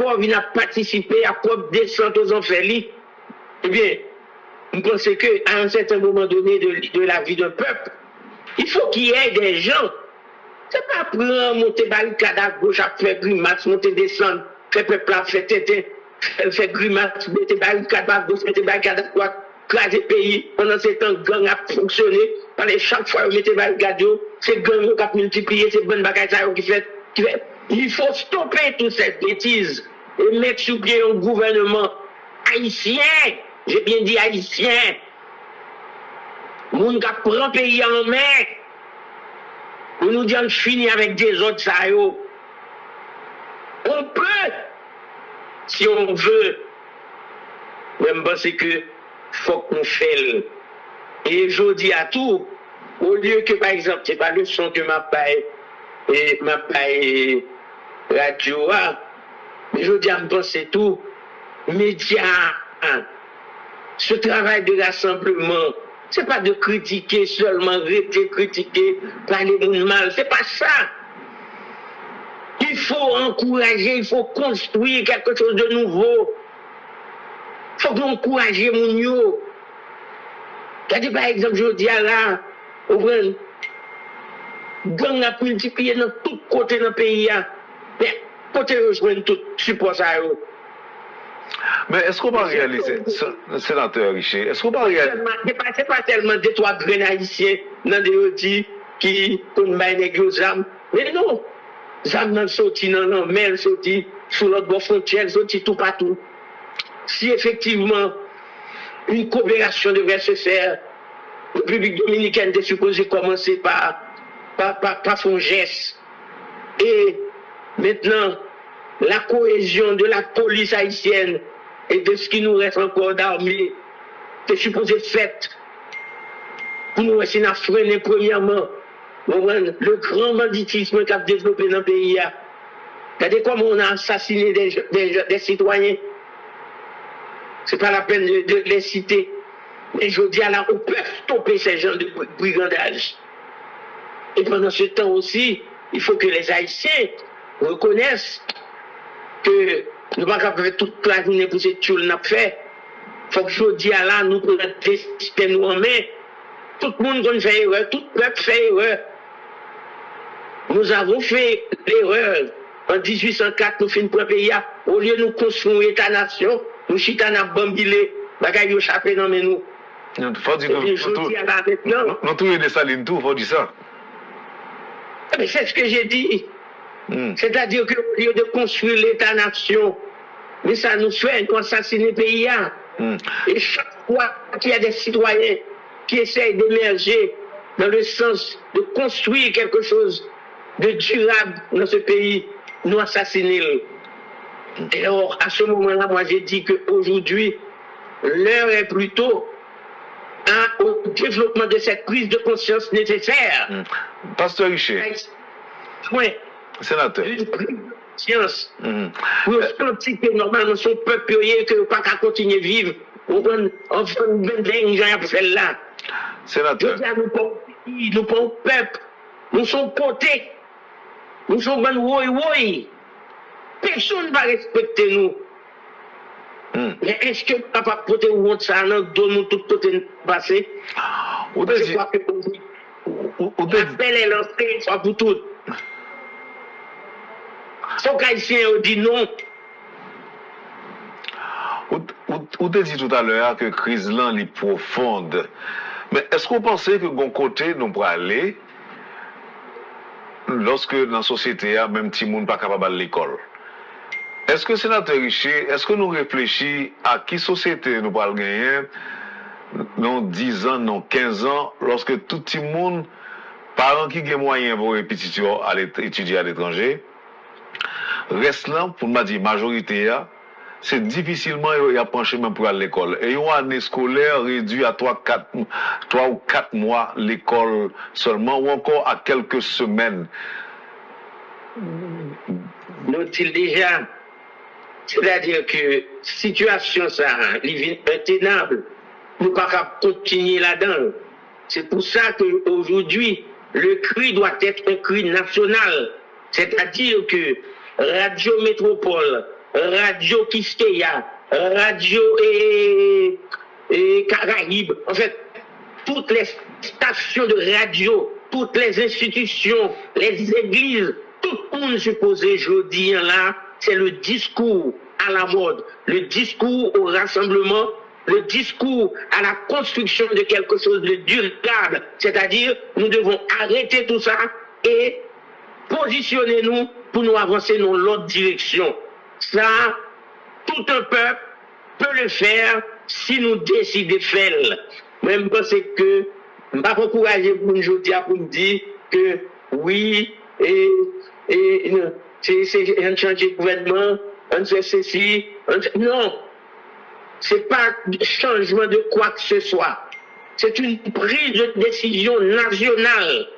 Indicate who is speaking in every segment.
Speaker 1: encore vient participer à propre descente aux enfers. Eh bien, je pense qu'à un certain moment donné de la vie d'un peuple, il faut qu'il y ait des gens. C'est pas prendre, monter barricade à gauche, à faire grimace, monter, descendre, faire peuple à faire tête, faire grimace, mettre barricade à gauche, mettre barricade à droite, craser le pays. Pendant ce temps, gang a fonctionné. Pendant chaque fois, vous mettez barricade, c'est gang qui a multiplié, c'est bonne bagaille qui fait. Il faut stopper toute cette bêtise et mettre sous pied un gouvernement haïtien. J'ai bien dit haïtien. Moun qui prend le pays en main. Pour nous dire fini avec des autres ça. On peut, si on veut, même penser que faut qu'on fasse. Et je dis à tout, au lieu que par exemple, c'est pas le son que ma paille radio, mais je dis à me penser tout, médias, ce travail de rassemblement, c'est pas de critiquer seulement, rester critiquer, parler de mal, c'est pas ça. Il faut encourager, il faut construire quelque chose de nouveau. Il faut encourager mon yo. Regardez par exemple, je dis à là, gang a multiplié dans tous côtés dans le pays. Mais côté rejoindre tout support ça.
Speaker 2: Mais est-ce qu'on va réaliser, sénateur Richer, est-ce qu'on va réaliser?
Speaker 1: C'est pas tellement des trois grains haïtiens dans des outils qui ont des âmes. Mais non, les âmes n'ont sorti, non, mais elles sorti sur l'autre bord frontière, sorti tout partout. Si effectivement une coopération devait se faire, la République dominicaine était supposée commencer par son geste. Et maintenant, la cohésion de la police haïtienne et de ce qui nous reste encore d'armée est supposé faite pour nous essayer de freiner premièrement le grand banditisme qu'a développé dans le pays. Regardez comment on a assassiné des citoyens. C'est pas la peine de les citer. Mais je dis à la, on peut stopper ces gens de brigandage. Et pendant ce temps aussi, il faut que les Haïtiens reconnaissent que nous ne pouvons pas faire toute la journée pour cette chose qu'on fait. Il faut que je dis à la, nous prenons des systèmes en main. Tout le monde fait erreur, tout le peuple fait erreur. Nous avons fait l'erreur. En 1804, nous finissons pour un pays. Au lieu de nous construire un État-nation, nous chitons à bambilé, bagaille au chapeau dans nous.
Speaker 2: Nous trouvons des salines tout, il faut dire ça.
Speaker 1: Mais c'est ce que j'ai dit. C'est-à-dire qu'au lieu de construire l'État-nation, mais ça nous fait assassiner le pays. Et chaque fois qu'il y a des citoyens qui essayent d'émerger dans le sens de construire quelque chose de durable dans ce pays, nous assassinons. Et alors, à ce moment-là, moi j'ai dit qu'aujourd'hui, l'heure est plutôt au développement de cette prise de conscience nécessaire.
Speaker 2: Pasteur Richer.
Speaker 1: Oui.
Speaker 2: Sénateur.
Speaker 1: Une prise de conscience. Pour sentir que normalement son peuple que ne pas continuer à vivre. On fait une gens pour faire là.
Speaker 2: Sénateur.
Speaker 1: Nous pas un peuple. Nous sommes potés. Nous sommes ben oui. Personne ne va respecter nous. Mais est-ce que papa poté ou autre ça non donne nous tout côté passé? Je crois que l'appel est lancé soit pour tout. Son haïtien dit non.
Speaker 2: Vous avez dit tout à l'heure que la crise là est profonde. Mais est-ce qu'on pensait que bon côté nous pour aller lorsque dans la société même petit monde pas capable d'aller à l'école? Est-ce que sénateur Richer, est-ce que nous réfléchissons à qui société nous parlons gagner dans 10 ans, dans 15 ans, lorsque tout le monde, parents qui ont moyen pour étudier à l'étranger, reste là, pour me dire, majorité, c'est difficilement y a penché même pour aller à l'école. Et une année scolaire réduite à 3 ou 4 mois l'école seulement, ou encore à quelques semaines.
Speaker 1: Nous dit déjà, c'est-à-dire que situation ça, est intenable, nous ne pouvons pas continuer là-dedans. C'est pour ça qu'aujourd'hui, le cri doit être un cri national. C'est-à-dire que Radio Métropole, Radio Kiskeya, Radio et Caraïbes, en fait, toutes les stations de radio, toutes les institutions, les églises, tout le monde supposé aujourd'hui là, c'est le discours à la mode, le discours au rassemblement, le discours à la construction de quelque chose de durable. C'est-à-dire, nous devons arrêter tout ça et positionner nous pour nous avancer dans l'autre direction. Ça, tout un peuple peut le faire si nous décidons de faire. Même parce que je ne vais pas encourager pour nous dire que oui, c'est un changement de gouvernement, on fait ceci, non. Ce n'est pas un changement de quoi que ce soit. C'est une prise de décision nationale.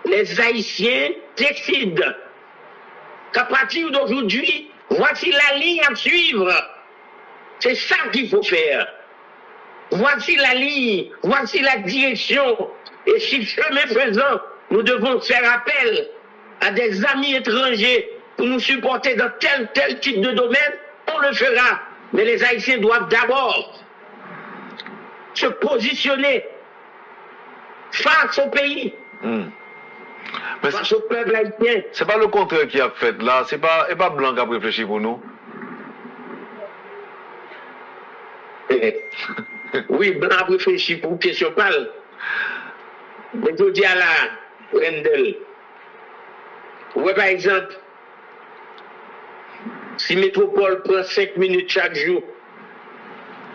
Speaker 1: Les Haïtiens décident qu'à partir d'aujourd'hui, voici la ligne à suivre. C'est ça qu'il faut faire. Voici la ligne, voici la direction. Et si chemin faisant, nous devons faire appel à des amis étrangers pour nous supporter dans tel type de domaine, on le fera. Mais les Haïtiens doivent d'abord se positionner face au pays, face au peuple haïtien.
Speaker 2: C'est pas le contraire qui a fait là, c'est pas Blanc qui a réfléchi pour nous.
Speaker 1: Oui, Blanc a réfléchi pour question parle. Mais je dis à la Rendel, ouais, par exemple, si Métropole prend 5 minutes chaque jour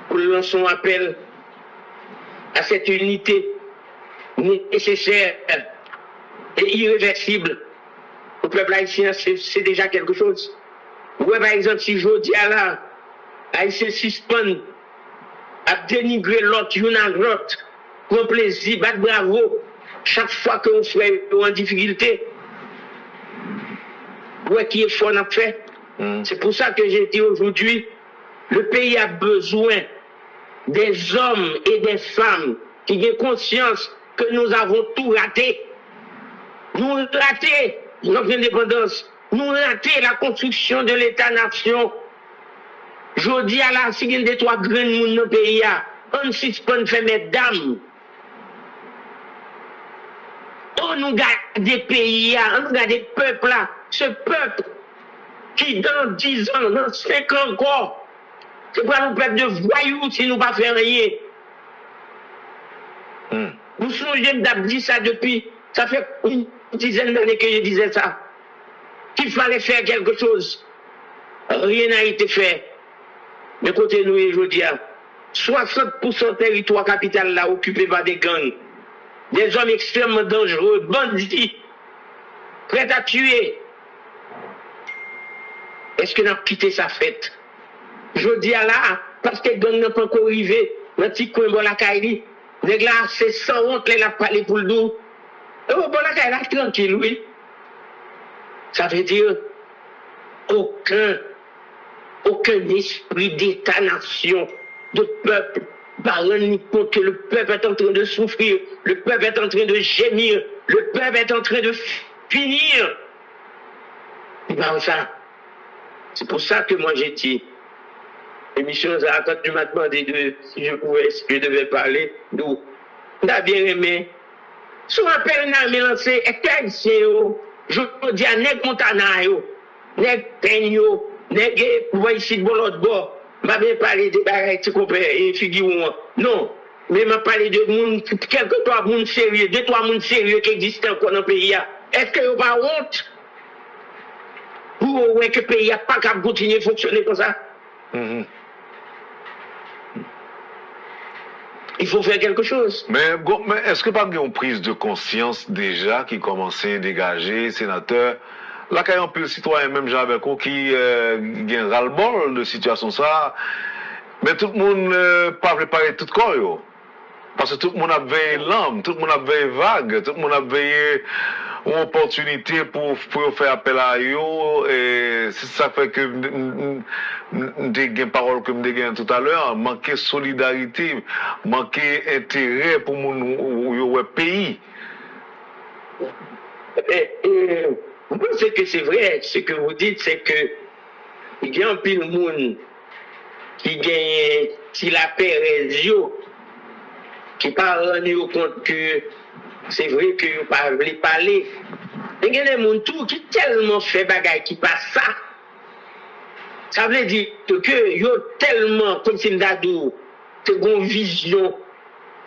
Speaker 1: pour lancer un appel à cette unité nécessaire et irréversible au peuple haïtien, c'est déjà quelque chose. Ouais, par exemple, si je dis à la Haïtien suspend à dénigrer l'autre, une à l'autre, pour plaisir, battre bravo, chaque fois qu'on fait en difficulté, ouais, qui est fort, on a fait. C'est pour ça que j'ai dit aujourd'hui, le pays a besoin des hommes et des femmes qui ont conscience que nous avons tout raté. Nous raté notre indépendance. Nous raté la construction de l'État-nation. Je dis à la si il y a des trois grands monde dans le pays, on suspend faire mesdames. On nous garde des pays, on nous garde des peuples là. Ce peuple qui dans 10 ans, dans 5 ans encore, c'est pas un peuple de voyous si nous ne pas faire rien. Vous songez d'avoir dit ça depuis, ça fait une dizaine d'années que je disais ça. Qu'il fallait faire quelque chose. Rien n'a été fait. Mais côté nous, je dis, 60% territoire capital là occupé par des gangs. Des hommes extrêmement dangereux, bandits, prêts à tuer. Est-ce que nous avons quitté sa fête? Je dis à là, parce que les gangs n'ont pas encore arrivé, dans le petit coin de la Kaili, les gars, c'est sans honte, les a parlé pour le dos. Et bon, la Kaili, tranquille, oui. Ça veut dire, aucun esprit d'État-nation, de peuple, parle ni compte que le peuple est en train de souffrir, le peuple est en train de gémir, le peuple est en train de finir. Il parle ça. C'est pour ça que moi j'ai dit, l'émission, quand tu m'as demandé si je devais parler, nous, on a bien aimé. Sur un appel, on a lancé, et qu'est-ce je dis à Nèg Montana, Nèg Peigno, Nèg ici de l'autre bord, je ne vais pas parler de bagages qui comprennent et figurent. Non, mais je vais parler de monde, quelques trois monde sérieux, 2-3 monde sérieux qui existent encore dans le pays. Est-ce que vous n'avez pas honte? Pour que le pays n'a pas qu'à continuer à fonctionner comme ça? Il faut faire quelque chose.
Speaker 2: Mais est-ce que pas une prise de conscience déjà qui commençait à dégager, sénateur? Là, quand il y a un peu de citoyens, même Jean-Berco, qui ont ras-le-bol de situation ça, mais tout le monde n'a pas préparé tout le corps. Parce que tout le monde a veillé l'âme, tout le monde a veillé vague, tout le monde a veillé une opportunité pour faire appel à eux. Et c'est ça fait que des paroles que je disais tout à l'heure, manquer solidarité, manquer intérêt pour mon pays.
Speaker 1: Vous pensez que c'est vrai, ce que vous dites, c'est que il y a un pile de monde qui gagne, si la paix qui parle rendu compte que c'est vrai que vous ne pouvez pas parler. Il y a des gens qui tellement fait bagaille qui passe ça. Ça veut dire que yo tellement, comme si m'dadou, c'est une vision,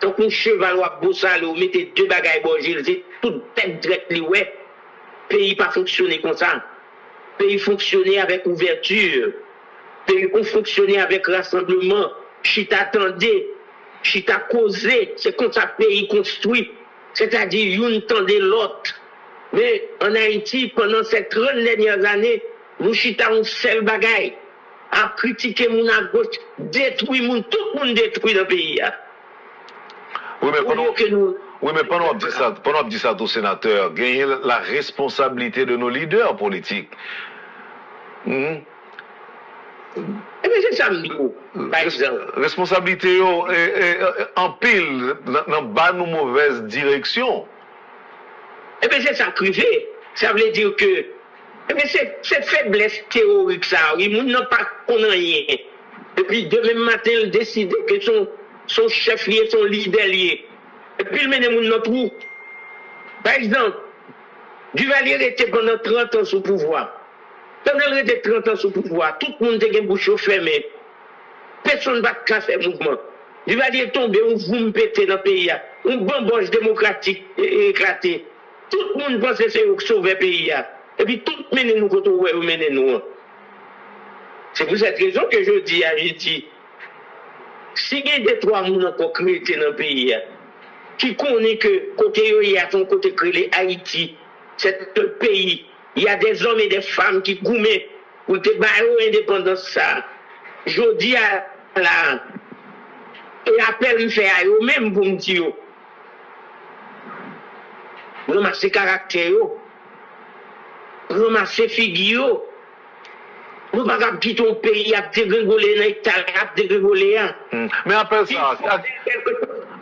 Speaker 1: tant qu'un cheval ou un bossal, ou mettez deux bagailles bojil, c'est tout tête direct li ouais. Pays pas fonctionner comme ça. Pays fonctionner avec ouverture. Pays fonctionner avec rassemblement. Chita attendez, chita causé, c'est comme ça pays construit. C'est-à-dire, une tendait l'autre. Mais en Haïti, pendant ces 30 dernières années, nous chita un seul bagaille. À critiquer mon à gauche, détruire mon, tout le monde détruit dans le pays.
Speaker 2: Oui, mais pendant on dit ça au sénateur, gagner la responsabilité de nos leaders politiques.
Speaker 1: Eh bien, c'est ça, par exemple.
Speaker 2: Responsabilité en pile, dans bonne ou mauvaise direction.
Speaker 1: Eh bien, c'est ça, privé. Ça veut dire que, eh bien, c'est faiblesse théorique, ça. Oui, nous n'avons pas rien. Et puis, demain matin, il décide que son chef lié, son leader lié. Et puis, il mène mon trou. Par exemple, Duvalier était pendant 30 ans sous pouvoir. Pendant qu'il était 30 ans sous pouvoir, tout le monde était bouche fermée. Personne ne va faire mouvement. Duvalier est tombé, on vous pété dans le pays. Un bamboche démocratique éclaté. Tout le monde pense que c'est sauver le pays. Et puis tout mène nous quand on mène nous. C'est pour cette raison que je dis à Haïti, si il y a des trois personnes encore créées dans le pays, qui connaissent que côté il y a son côté créé Haïti, c'est un pays, il y a des hommes et des femmes qui gourmet pour te battre l'indépendance ça. Je dis à la et appelle me faire à eux même pour me dire ramasser caractère, ramasser figure. Nous ne pouvons pas quitter ton pays à dégringoler, à dégringoler.
Speaker 2: Mais appelle ça,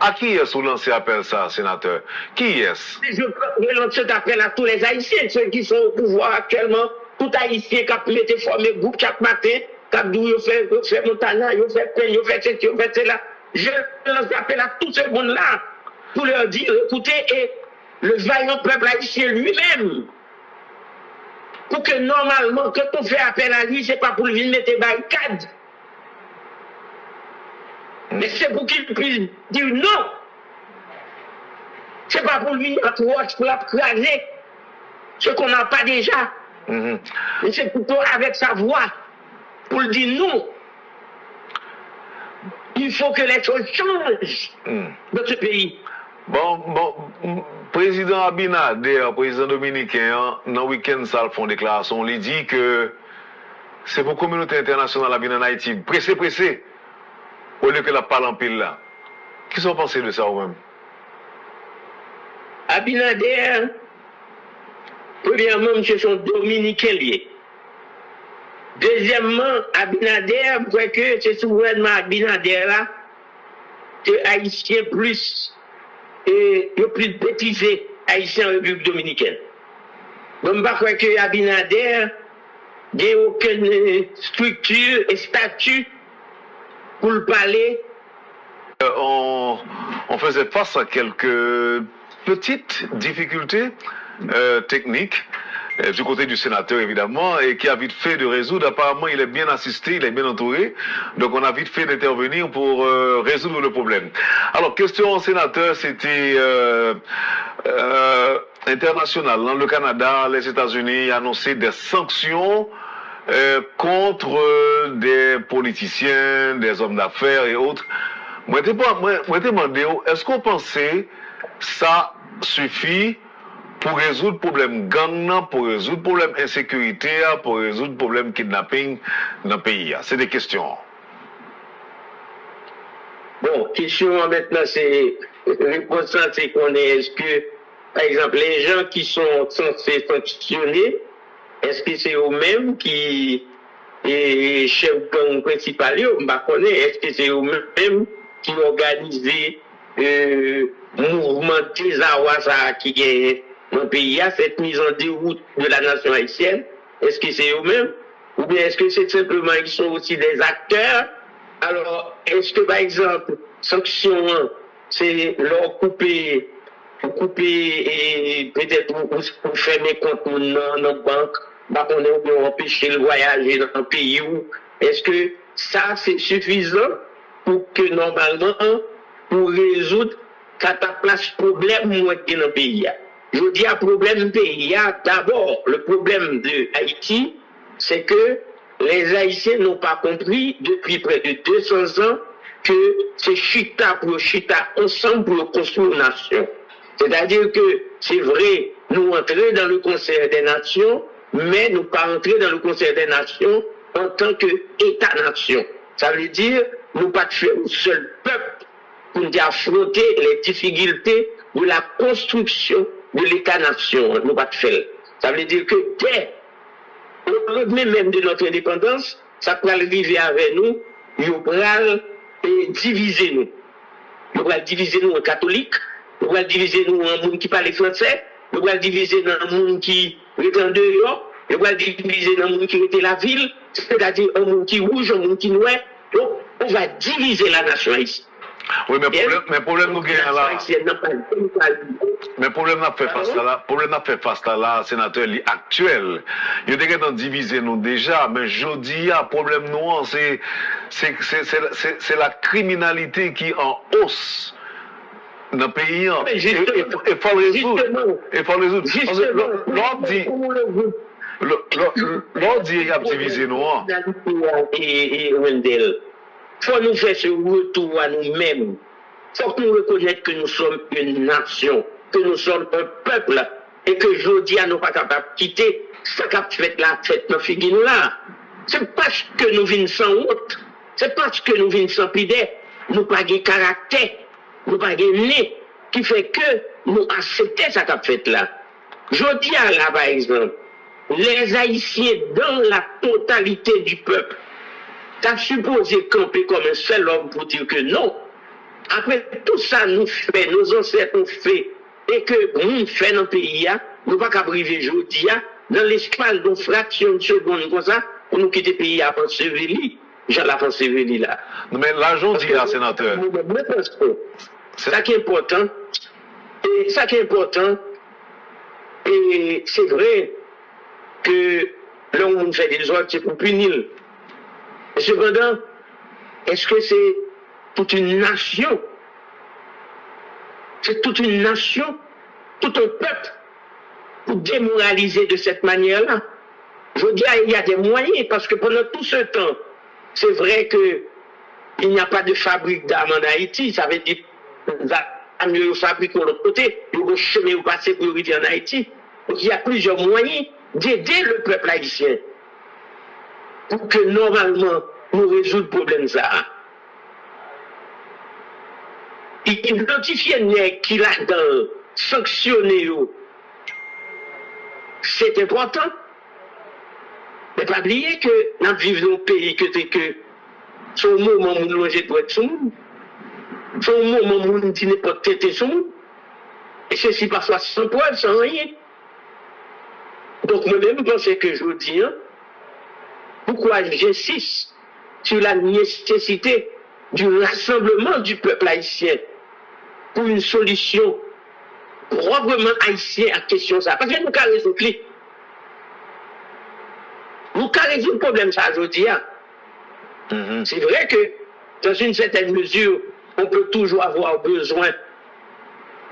Speaker 2: à qui est-ce que vous lancez appel ça, sénateur? Qui est-ce?
Speaker 1: Je lance cet appel à tous les Haïtiens, ceux qui sont au pouvoir actuellement, tout Haïtien qui a mis formé groupe chaque matin, qui a dit, il fait Montana, il fait Peine, il fait ceci, il fait cela. Je lance appel à tous ces monde-là pour leur dire, écoutez, et le vaillant peuple haïtien lui-même, pour que normalement, quand on fait appel à lui, ce n'est pas pour lui mettre des barricades. Mais c'est pour qu'il puisse dire non. Ce n'est pas pour lui mettre roche pour l'apcraser. Ce qu'on n'a pas déjà. Mais c'est plutôt avec sa voix pour lui dire non. Il faut que les choses changent dans ce pays.
Speaker 2: Bon, président Abinader, président dominicain, dans le week-end, ça font déclaration. Il dit que c'est pour la communauté internationale à en Haïti, pressé, au lieu que la parle en pile là. Qu'est-ce que vous pensez de ça vous-même?
Speaker 1: Abinader, premièrement, M. sont dominicains liés. Deuxièmement, Abinader, je crois que c'est souverainement Abinader là, que Haïtien plus. Et il y a plus de bêtisés haïtiens en République dominicaine. Donc, je ne crois pas que Abinader n'a aucune structure et statut pour le parler.
Speaker 2: On faisait face à quelques petites difficultés techniques du côté du sénateur évidemment et qui a vite fait de résoudre. Apparemment il est bien assisté, il est bien entouré, donc on a vite fait d'intervenir pour résoudre le problème. Alors question au sénateur, c'était international. Dans le Canada, les États-Unis ont annoncé des sanctions contre des politiciens, des hommes d'affaires et autres. Moi te demandé, est-ce qu'on pensait ça suffit pour résoudre le problème gang, pour résoudre le problème insécurité, pour résoudre le problème kidnapping dans le pays? C'est des questions.
Speaker 1: Bon, question maintenant, c'est réponse, c'est qu'on est, est-ce que, par exemple, les gens qui sont censés sanctionner, est-ce que c'est eux-mêmes qui est chef gang principal, est-ce que c'est eux-mêmes qui organisent mouvement désarroi qui est dans le pays, cette mise en déroute de la nation haïtienne? Est-ce que c'est eux-mêmes? ou bien est-ce que c'est simplement ils sont aussi des acteurs? Alors, est-ce que par exemple, sanction 1, c'est leur couper et peut-être pour fermer compte dans la banque, bah, on est empêcher le voyager dans un pays où est-ce que ça c'est suffisant pour que normalement, pour résoudre place problème dans le pays? Je dis à problème pays, d'abord, le problème de Haïti, c'est que les Haïtiens n'ont pas compris depuis près de 200 ans que c'est chita pour chita ensemble pour construire une nation. C'est-à-dire que c'est vrai, nous entrer dans le concert des nations, mais nous pas entrer dans le concert des nations en tant qu'État-nation. Ça veut dire, nous pas faire un seul peuple pour affronter les difficultés de la construction de l'État-nation. Nous pas faire. Ça veut dire que dès le lendemain même de notre indépendance, ça peut arriver avec nous, il va diviser nous. Il va diviser nous en catholiques, il va diviser nous en monde qui parle français, il va diviser dans un monde qui est en dehors, il va diviser dans un monde qui était la ville, c'est-à-dire un monde qui rouge, un monde qui noir. Donc, on va diviser la nation ici.
Speaker 2: Oui, mais problème nous gagne là. Mais problème n'a fait face là, sénateur actuel. Il y a des divisé nous déjà, mais je dis problème nous c'est la criminalité qui est en hausse dans le pays. Il faut le résoudre. Il faut le résoudre. L'on dit qu'il y a divisé nous.
Speaker 1: Et Wendell. Il faut nous faire ce retour à nous-mêmes. Il faut que nous reconnaissions que nous sommes une nation, que nous sommes un peuple, et que aujourd'hui, nous ne sommes pas capables de quitter ce qu'a fait la fête dans figure là. C'est parce que nous venons sans honte, c'est parce que nous venons sans pidée, nous n'avons pas de caractère, nous n'avons pas de nez, qui fait que nous acceptons ce qu'a fait là. Aujourd'hui, là, par exemple, les Haïtiens, dans la totalité du peuple, t'as supposé camper comme un seul homme pour dire que non. Après tout ça, nous fait, nos ancêtres ont fait, et que nous faisons dans le pays, nous ne pouvons pas priver aujourd'hui, dans l'espace d'une fraction de seconde comme ça, pour nous quitter le pays à Penseveli, Jean la Penseveli là.
Speaker 2: Mais l'argent dit là, sénateur.
Speaker 1: C'est ça qui est important. Et ça qui est important, et c'est vrai que là où on fait des ordres, c'est pour punir. Cependant, est-ce que c'est toute une nation? C'est toute une nation, tout un peuple, pour démoraliser de cette manière-là. Je dis, il y a des moyens, parce que pendant tout ce temps, c'est vrai qu'il n'y a pas de fabrique d'armes en Haïti. Ça veut dire que mieux fabriquer de l'autre côté, le chemin passer pour arriver en Haïti. Donc il y a plusieurs moyens d'aider le peuple haïtien pour que normalement nous résoudre le problème ça. Identifier les qui là-dedans, sanctionner, c'est important. Mais pas oublier que nous vivons dans un pays que son moment où nous loger doit être son monde. Son moment où nous dit pas têter son monde. Et ceci parfois sans preuve, sans rien. Donc moi-même, je pense que je dis, pourquoi j'insiste sur la nécessité du rassemblement du peuple haïtien pour une solution proprement haïtienne à la question ça. Parce que nous avons résoudre. Nous avons résoudre le problème ça aujourd'hui. C'est vrai que dans une certaine mesure, on peut toujours avoir besoin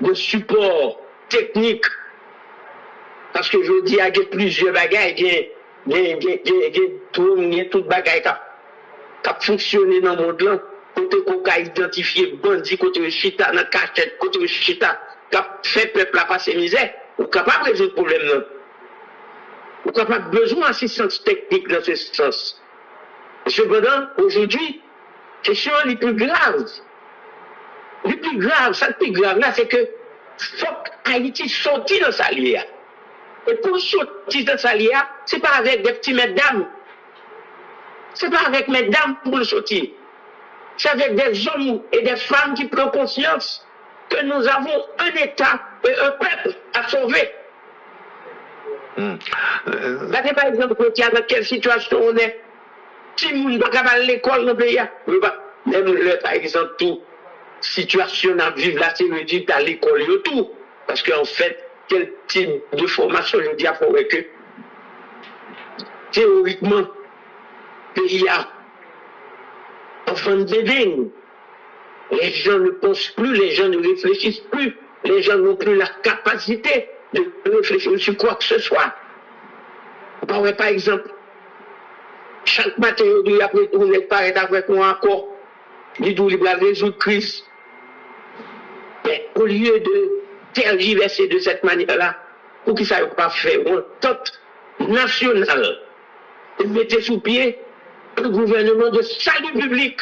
Speaker 1: de support technique. Parce que je dis, il y a plusieurs bagailles, il y a tout bagaille qui a fonctionné dans le monde là. Côté qu'on a identifié bandit, côté chita, dans la cachette, côté chita, qui a fait peuple à passer misère. On est capable de résoudre le problème là. On est capable de besoin d'assistance technique dans ce sens. Cependant, aujourd'hui, la question est plus grave. Le plus grave, ça le plus grave là, c'est que faut qu'Haïti sorte dans sa lia. Et pour sortir dans sa lia, ce n'est pas avec des petits mesdames. Ce n'est pas avec mesdames pour le sortir. C'est avec des hommes et des femmes qui prennent conscience que nous avons un État et un peuple à sauver. Regardez par exemple, dans quelle situation on est. Si on ne peut pas aller à l'école dans le pays, même par exemple, tout situation à vivre là, c'est réduit à l'école et tout. Parce qu'en fait, quel type de formation, je dis à forêt que théoriquement, le pays a enfant de bébé. Les gens ne pensent plus, les gens ne réfléchissent plus, les gens n'ont plus la capacité de réfléchir sur quoi que ce soit. Par exemple, chaque matin, après tout, on est pareil avec moi encore, il dit qu'il va résoudre crise. Mais au lieu de tergiverser de cette manière-là, pour qu'ils ne savent pas faire une entente nationale, et mettre sous pied un gouvernement de salut public.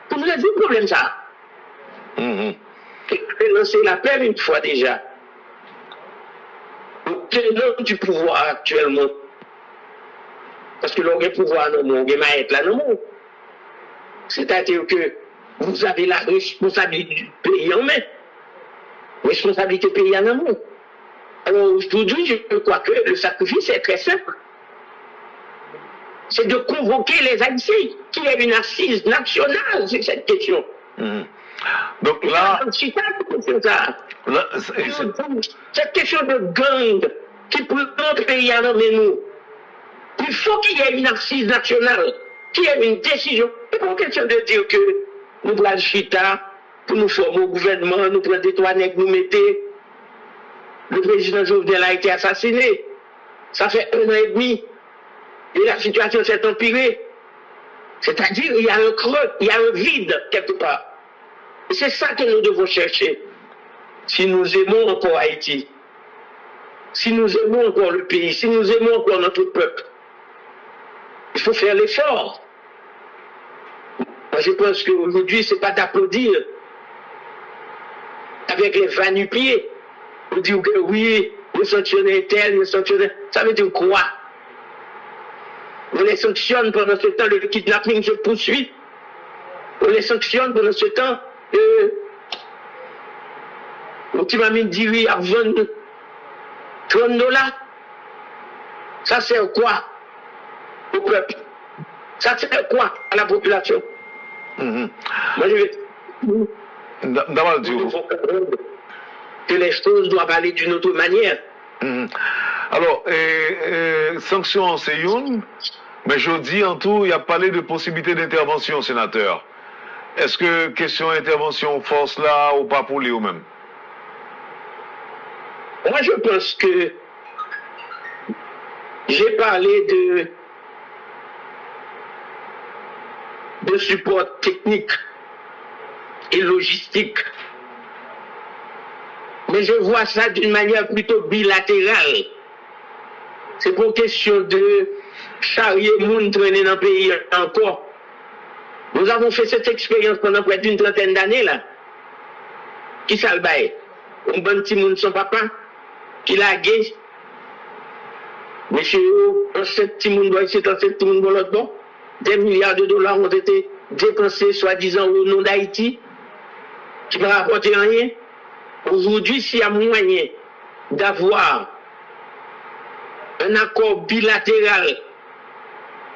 Speaker 1: Pour nous dire le problème, ça. Et lancer l'appel une fois déjà. Au tenant du pouvoir actuellement. Parce que l'on a pouvoir dans le monde, on a là dans le monde. C'est-à-dire que vous avez la responsabilité du pays en main. Responsabilité du pays en amont. Alors aujourd'hui, je crois que le sacrifice est très simple. C'est de convoquer les Haïtiens, qu'il y ait une assise nationale sur cette question.
Speaker 2: Donc là,
Speaker 1: cette question de gang qui prend le pays à nous, il faut qu'il y ait une assise nationale, qu'il y ait une décision. C'est pas une question de dire que nous prenons le chita pour nous former au gouvernement, nous prenons des trois nègres, nous mettons. Le président Jovenel a été assassiné. Ça fait 1 an et demi. Et la situation s'est empirée. C'est-à-dire qu'il y a un creux, il y a un vide quelque part. Et c'est ça que nous devons chercher. Si nous aimons encore Haïti, si nous aimons encore le pays, si nous aimons encore notre peuple, il faut faire l'effort. Moi, je pense qu'aujourd'hui, ce n'est pas d'applaudir avec les va-nu-pieds. Pour dire que oui, nous sanctionnons tel, nous sanctionnons. Ça veut dire quoi? On les sanctionne pendant ce temps, le kidnapping se poursuit. On les sanctionne pendant ce temps. Le petit mamie dit oui, à 20, 30 $. Ça sert quoi au peuple? Ça sert quoi à la population? Moi, je vais.
Speaker 2: D'abord,
Speaker 1: que les choses doivent aller d'une autre manière.
Speaker 2: Alors, sanction c'est une, mais je dis en tout, il y a parlé de possibilité d'intervention, sénateur. Est-ce que question intervention force là ou pas pour lui ou même?
Speaker 1: Moi, je pense que j'ai parlé de support technique et logistique. Mais je vois ça d'une manière plutôt bilatérale. C'est pour question de charrier moun traîner dans le pays encore. Nous avons fait cette expérience pendant près d'une trentaine d'années là. Qui ça le bail? Un bon petit moun son papa, qui l'a gay. Monsieur, un petit moun doit essayer un petit moun de l'autre bon. Des milliards de dollars ont été dépensés soi-disant au nom d'Haïti, qui ne rapportent rien. Aujourd'hui, s'il y a moyen d'avoir un accord bilatéral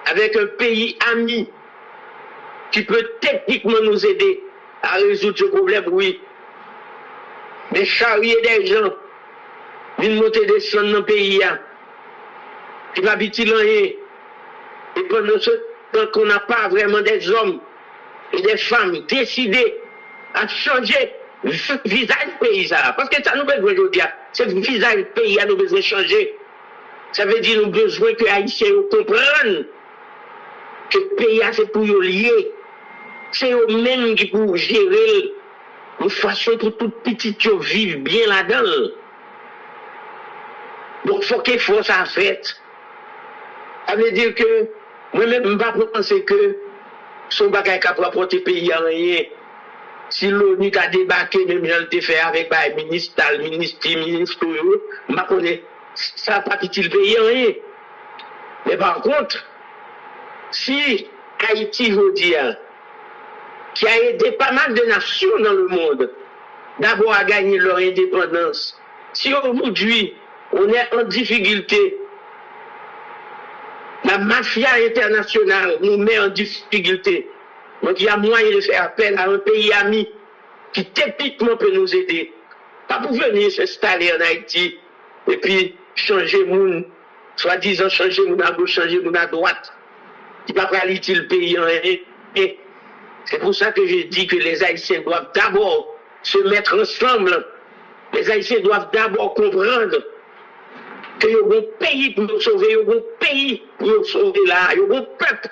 Speaker 1: avec un pays ami qui peut techniquement nous aider à résoudre ce problème, oui. Mais charrier des gens, une montée des sons dans le pays, qui va habiter rien. Et pendant ce temps qu'on n'a pas vraiment des hommes et des femmes décidés à changer le visage du pays, ça. Parce que ça nous besoin aujourd'hui. C'est le visage du pays à nous besoin changer. Ça veut dire nous besoin que les Haïtiens comprennent que le pays c'est pour lier. C'est eux-mêmes qui pour gérer une façon pour tout petit vivre bien là-dedans. Donc il faut qu'il faut ça fait. Ça veut dire que moi-même, je ne peux pas penser que son bagage qui a rapporté le pays à rien. Si l'ONU a débarqué, même je l'ai fait avec le ministre, je ne connais ça n'a pas quitté le pays à rien. Mais par contre, si Haïti, je dis, qui a aidé pas mal de nations dans le monde, d'abord à gagner leur indépendance, si aujourd'hui, on est en difficulté. La mafia internationale nous met en difficulté. Donc il y a moyen de faire appel à un pays ami qui techniquement peut nous aider. Pas pour venir s'installer en Haïti et puis changer moun, soi-disant changer moun à gauche, changer moun à droite. Qui va pas le pays en rien. C'est pour ça que je dis que les Haïtiens doivent d'abord se mettre ensemble. Les Haïtiens doivent d'abord comprendre que y a un pays pour nous sauver, il y a un pays pour nous sauver là, il y a un peuple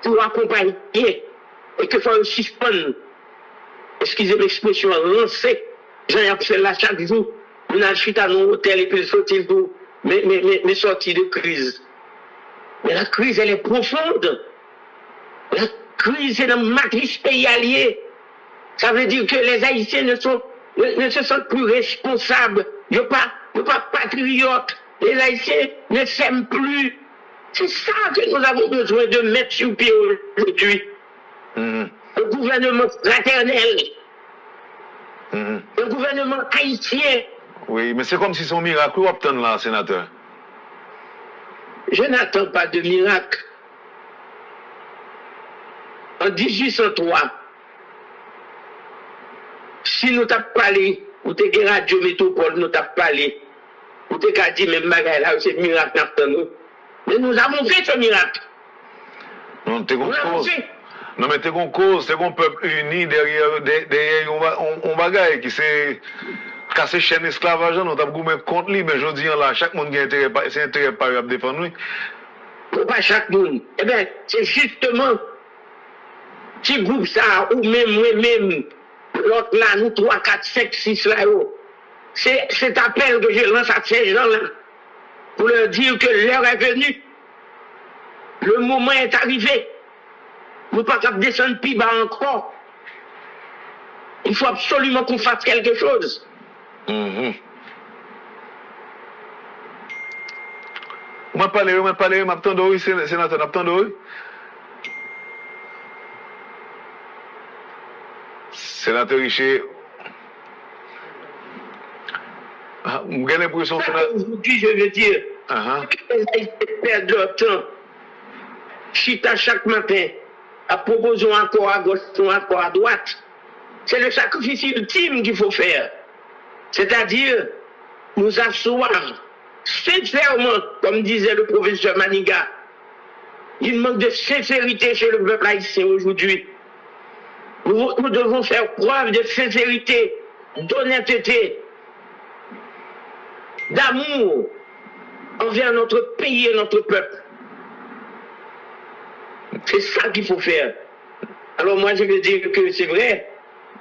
Speaker 1: pour accompagner et qu'il faut suspendre. Excusez l'expression, lancer. J'en ai fait là chaque jour. On a chuté à nos hôtels et puis sortir pour mes sorties de crise. Mais la crise, elle est profonde. La crise est dans la matrice pays allié. Ça veut dire que les Haïtiens ne se sentent plus responsables. Ils ne sont pas patriotes. Les Haïtiens ne s'aiment plus. C'est ça que nous avons besoin de mettre sur pied aujourd'hui. Un gouvernement fraternel. Un gouvernement haïtien.
Speaker 2: Oui, mais c'est comme si son miracle ou obtenu là, sénateur.
Speaker 1: Je n'attends pas de miracle. En 1803, si nous t'avons parlé, ou t'es radio métropole, nous t'avons parlé, ou t'es qu'à dire même bagaille là, c'est miracle nous. Mais nous avons fait ce miracle.
Speaker 2: Non, t'es qu'on cause. Non, mais t'es qu'on cause, c'est qu'on peuple uni derrière on bagaille qui c'est casser chaîne esclavage, nous t'avons goûté contre lui, mais je dis là, chaque monde qui a intérêt, c'est intérêt par à défendre lui.
Speaker 1: Pas chaque monde. Eh bien, c'est justement petit groupe ça, ou même moi-même, l'autre là, nous 3, 4, 5, 6 là, c'est cet appel que je lance à ces gens-là, pour leur dire que l'heure est venue, le moment est arrivé, nous ne pouvons pas descendre plus bas encore. Il faut absolument qu'on fasse quelque chose.
Speaker 2: Moi parler, m'attendons, sénateur, m'attendons. Sénateur Richer, j'ai l'impression que
Speaker 1: aujourd'hui, je veux dire, les Haïtiens perdent leur temps. Chita chaque matin, à proposer un accord à gauche, un accord à droite. C'est le sacrifice ultime qu'il faut faire. C'est-à-dire, nous asseoir sincèrement, comme disait le professeur Maniga. Il manque de sincérité chez le peuple haïtien aujourd'hui. Nous devons faire preuve de sincérité, d'honnêteté, d'amour envers notre pays et notre peuple. C'est ça qu'il faut faire. Alors moi, je veux dire que c'est vrai,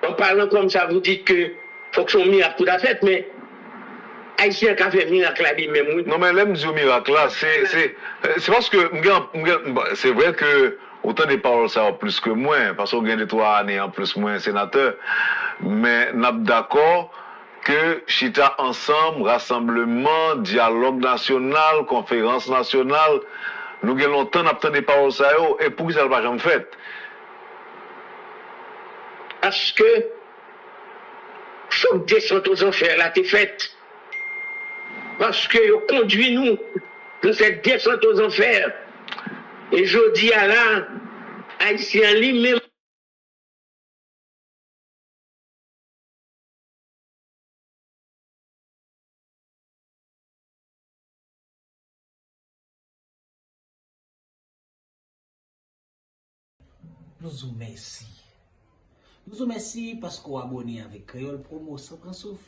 Speaker 1: en parlant comme ça, vous dites que faut que son miracle tout à fait, mais Haïtien qui a fait miracle là lui-même.
Speaker 2: Non, mais l'aime du miracle là, c'est parce que c'est vrai que autant des paroles ça plus que moins, parce qu'on gagne 3 années en plus moins sénateur, mais nous sommes d'accord que chita ensemble, rassemblement, dialogue national, conférence nationale, nous avons longtemps nous des paroles ça et pour que ça ne va jamais fait.
Speaker 1: Parce que faut descendre aux enfers là, t'es faite. Parce que conduit nous dans cette descente aux enfers. Et je dis à là, Haïtien lui-même.
Speaker 3: Nous vous remercions. Nous vous remercions parce que vous abonnez avec Créole Promo sans prendre souffle.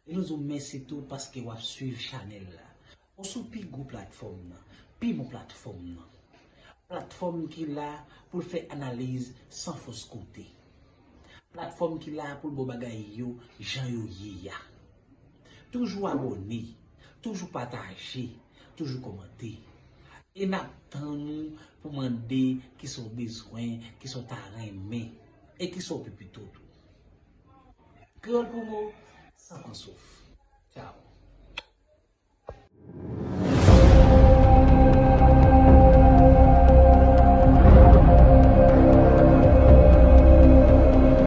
Speaker 3: Et nous vous remercions tout parce que vous suivez Chanel. On soupi go plateforme, puis mon plateforme. Plateforme qui là pour faire analyse sans fausse côté. Plateforme qui là pour le bagay yo, Jean yo ya. Toujours abonné, toujours partager, toujours commenter. Et n'attendons pour demander qui sont besoins, qui sont arrêtés et qui sont plutôt tout. Créole Promo, sans qu'on souffre. Ciao.